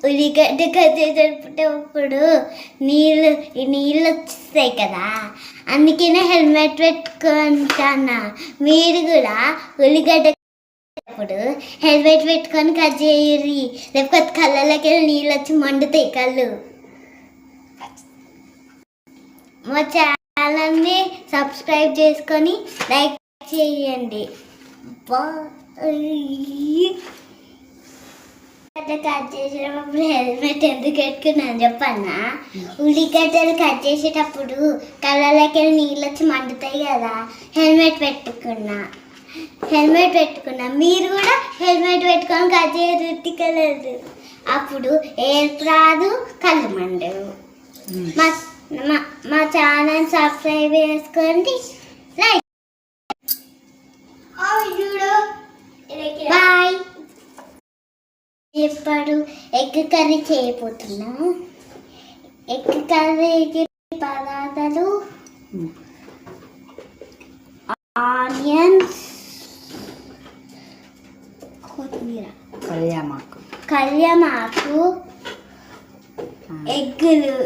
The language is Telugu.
ఉల్లిగడ్డ కట్ చేసేటప్పుడు నీళ్ళు వచ్చేస్తాయి కదా, అందుకనే హెల్మెట్ పెట్టుకుంటానా. మీరు కూడా ఉల్లిగడ్డ అప్పుడు హెల్మెట్ పెట్టుకొని కట్ చేయరి, లేకపోతే కళ్ళలోకి నీళ్ళు వచ్చి మండుతాయి కళ్ళు. మా ఛానల్ని సబ్స్క్రైబ్ చేసుకొని లైక్ చేయండి. కట్ చేసేటప్పుడు హెల్మెట్ ఎందుకు పెట్టుకున్నాను చెప్పన్నా? ఉల్లిగడ్డలు కట్ చేసేటప్పుడు కళ్ళలోకి నీళ్ళు వచ్చి మండుతాయి కదా, హెల్మెట్ పెట్టుకున్నా. మీరు కూడా హెల్మెట్ పెట్టుకొని కట్ చేయరు, అప్పుడు ఏర్పు రాదు, కళ్ళు మండవు. మా ఛానల్ సబ్స్క్రైబ్ చేసుకోండి, లైక్. బాయ్. ఇప్పుడు ఎగ్ కర్రీ చేయబోతున్నా. ఎగ్ కర్రీకి పదార్థాలు: ఆనియన్స్, కొత్తిమీర, కళ్యామాకు, ఎగ్గులు,